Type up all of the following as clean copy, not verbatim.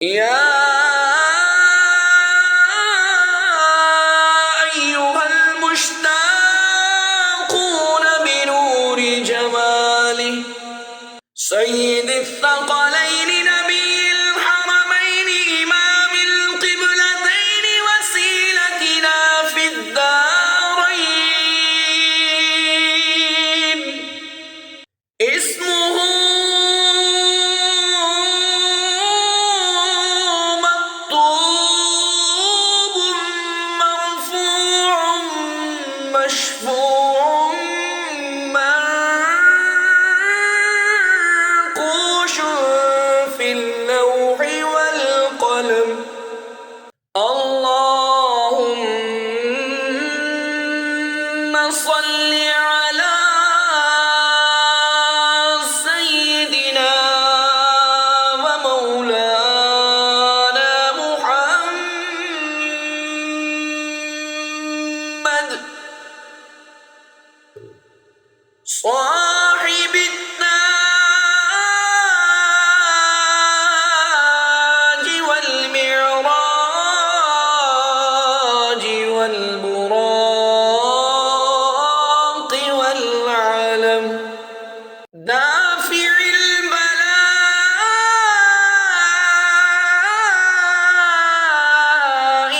يا أيها المشتاقون بنور جماله سيد الثقلين نبي الحرمين إمام القبلتين وسيلتنا في الدارين اسمه مكتوب مرفوع مشفوع منقوش في اللوح والقلم اللهم صل على سيدنا ومولانا محمد صاحب التاج والمعراج والبراق والعلم دافع البلاء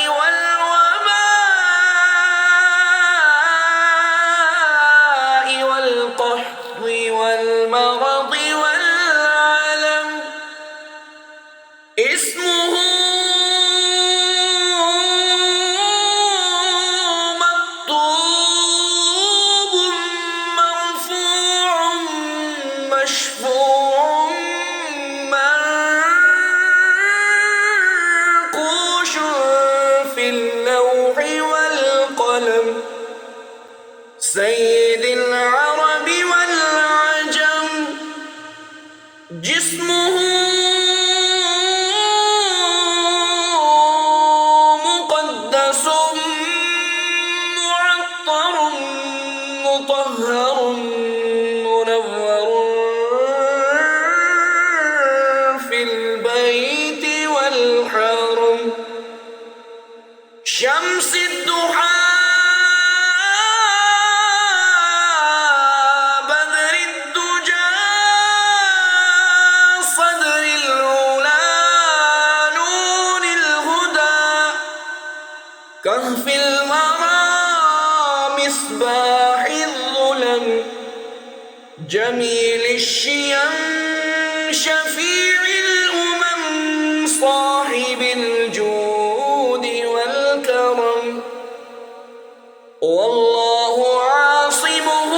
والوباء والقحط والمرض والعلم اسمه مكتوب مرفوع مشفوع منقوش في اللوح والقلم سيد العرب والعجم جسمه مقدس معطر مطهر منور في البيت والحرم شمس الضحى بدر الدجى صدر العلا نور الهدى كهف الورى مصباح الظلم جميل الشيم شفيع الأمم صاحب الجود والكرم والله عاصمه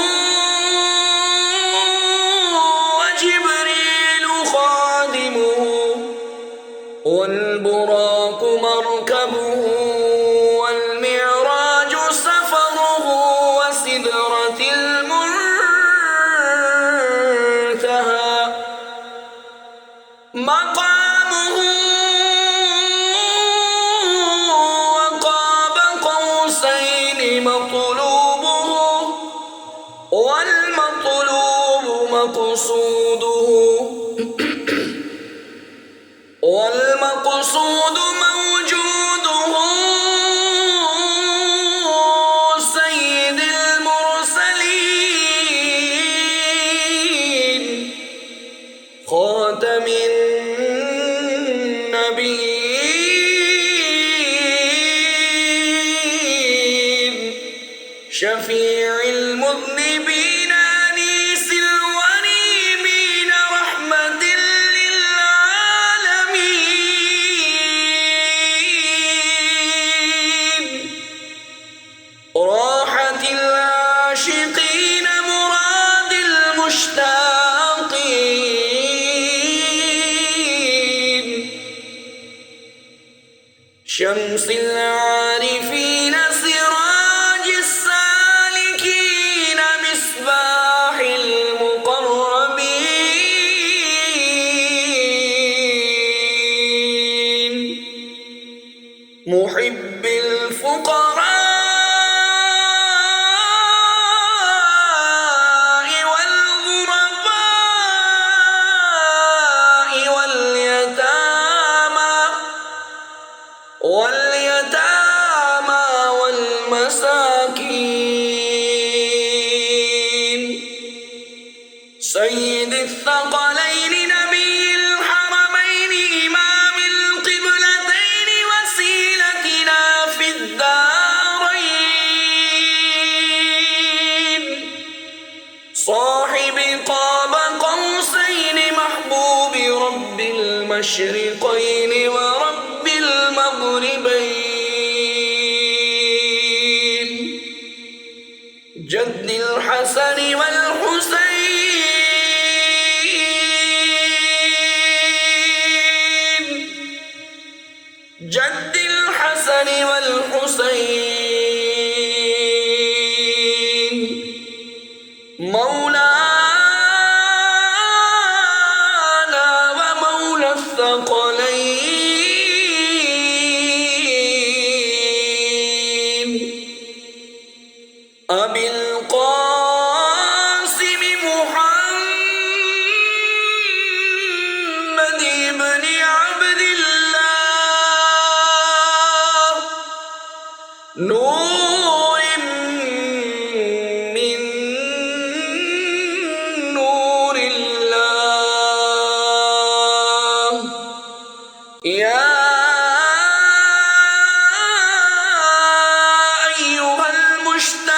وجبريل خادمه والبراق مركبه والمعراج سفره وسدرة المنتهى مقامه وقاب قوسين مطلوبه والمطلوب مقصوده والمقصود موجوده سيد المرسلين خاتم النبيين شفيع المذنبين أنيس الغريبين رحمة للعالمين راحة العاشقين مراد المشتاقين شمس العارفين سراج السالكين مصباح المقربين محب الفقراء والغرباء واليتامى المشرقين ورب المغربين جد الحسن والحسين جد الحسن والحسين مولانا ومولى الثقلين أبي القاسم محمد بن عبد الله نور من نور الله يا أيها المشتاقون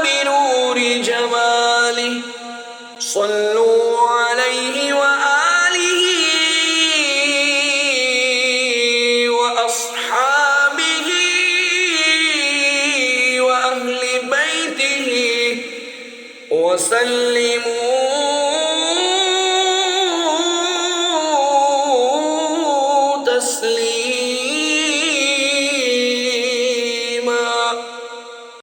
بنور جماله صلوا عليه وآله وأصحابه وأهل بيته وسلموا تسليما.